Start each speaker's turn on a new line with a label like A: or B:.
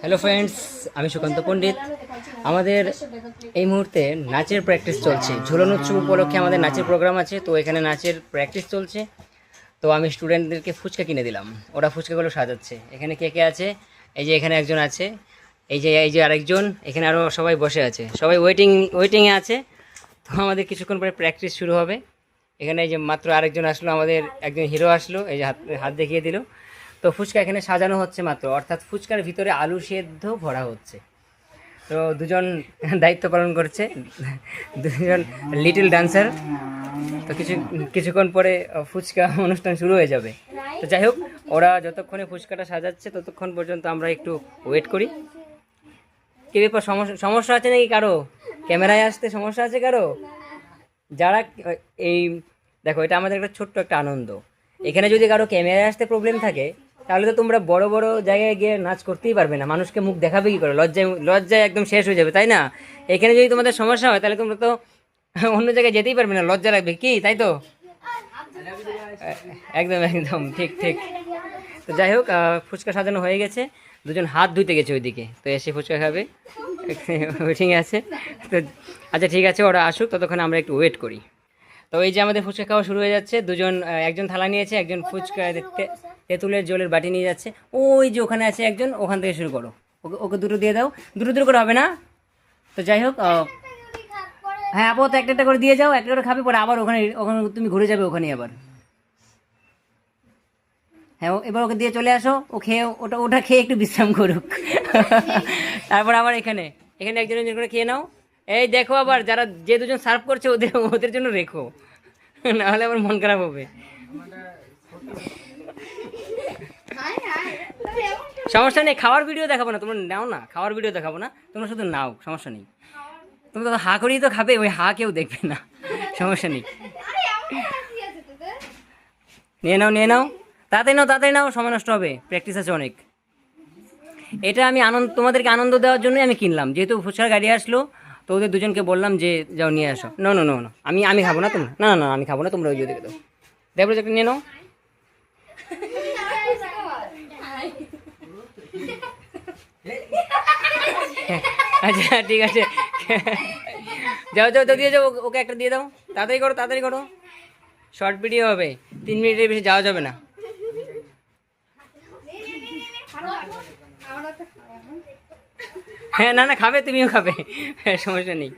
A: Hello friends, আমি সুকান্ত পণ্ডিত। আমাদের এই মুহূর্তে নাচের প্র্যাকটিস চলছে। ঝুলন উৎসব উপলক্ষে আমাদের নাচের প্রোগ্রাম আছে, তো এখানে নাচের প্র্যাকটিস চলছে। তো আমি স্টুডেন্টদেরকে ফুচকা কিনে দিলাম, ওরা ফুচকাগুলো সাজাচ্ছে। এখানে কে কে আছে? এই যে এখানে একজন আছে, এই যে আরেকজন, এখানে আরও সবাই বসে আছে, সবাই ওয়েটিংয়ে আছে। তো আমাদের কিছুক্ষণ পরে প্র্যাকটিস শুরু হবে। এখানে এই যে মাত্র আরেকজন আসলো, আমাদের একজন হিরো আসলো, এই যে হাত হাত দেখিয়ে দিল। তো ফুচকা এখানে সাজানো হচ্ছে মাত্র, অর্থাৎ ফুচকার ভিতরে আলু সেদ্ধ ভরা হচ্ছে। তো দুজন দায়িত্ব পালন করছে, দুজন লিটল ডান্সার। তো কিছুক্ষণ পরে ফুচকা অনুষ্ঠান শুরু হয়ে যাবে। তো যাই হোক, ওরা যতক্ষণে ফুচকাটা সাজাচ্ছে ততক্ষণ পর্যন্ত আমরা একটু ওয়েট করি। কি ব্যাপার, সমস্যা আছে নাকি কারো? ক্যামেরায় আসতে সমস্যা আছে কারো? যারা এই দেখো, এটা আমাদের একটা ছোট্ট একটা আনন্দ। এখানে যদি কারো ক্যামেরায় আসতে প্রবলেম থাকে, তাহলে তো তোমরা বড় বড় জায়গায় গিয়ে নাচ করতেই পারবে না। মানুষকে মুখ দেখাবে কি করে? লজ্জায় একদম শেষ হয়ে যাবে, তাই না? এখানে যদি তোমাদের সমস্যা হয়, তাহলে তোমরা তো অন্য জায়গায় যেতেই পারবে না, লজ্জা লাগবে, কি তাই তো? একদম একদম ঠিক ঠিক। তো যাই হোক, ফুচকা সাজানো হয়ে গেছে। দুজন হাত ধুইতে গেছে ওইদিকে, তো এসে ফুচকা খাবে, ওয়েটিংয়ে আছে। তো আচ্ছা ঠিক আছে, ওরা আসুক, ততক্ষণ আমরা একটু ওয়েট করি। তো এই যে আমাদের ফুচকা খাওয়া শুরু হয়ে যাচ্ছে। একজন থালা নিয়েছে, একজন ফুচকা তেঁতুলের জলের বাটি নিয়ে যাচ্ছে। ওই যে ওখানে আছে একজন, ওখান থেকে শুরু করো। ওকে ওকে দুটো দিয়ে দাও, দুটো দুটো করে হবে না? তো যাই হোক, হ্যাঁ আপাতত একটা একটা করে দিয়ে যাও, একটা করে খাবে, পরে আবার ওখানে ওখানে তুমি ঘুরে যাবে ওখানে আবার। হ্যাঁ, এবার ওকে দিয়ে চলে আসো, ও খেয়ে ওটা খেয়ে একটু বিশ্রাম করুক। তারপর আবার এখানে এখানে একজন একজন করে খেয়ে নাও। এই দেখো, আবার যে দুজন সার্ভ করছে ওদের ওদের জন্য রেখো, নাহলে আবার মন খারাপ হবে। সমস্যা নেই, খাওয়ার ভিডিও দেখাবো না, তোমরা নাও না, খাওয়ার ভিডিও দেখাবো না, তোমরা শুধু নাও, সমস্যা নেই। তুমি তো হা করেই তো খাবে, ওই হা কেউ দেখবে না, সমস্যা নেই। নিয়ে নাও নিয়ে নাও, তাড়াতাড়ি নাও, সময় নষ্ট হবে, প্র্যাকটিস আছে অনেক। এটা আমি তোমাদেরকে আনন্দ দেওয়ার জন্যই আমি কিনলাম, যেহেতু ফুচকার গাড়ি আসলো, তো ওদের দুজনকে বললাম যে যাও নিয়ে আসো। না না না, আমি খাবো না, তোমরা না না আমি খাবো না, তোমরা ওই যে দেখে দাও, দেখো একটা নিয়ে নাও। আচ্ছা ঠিক আছে, যাও যাও তো দিয়ে যাও, ওকে একটা দিয়ে দাও, তাড়াতাড়ি করো, শর্ট ভিডিও হবে, 3 মিনিটের বেশি যাওয়া যাবে না। হ্যাঁ না না, খাবে, তুমিও খাবে, সমস্যা নেই।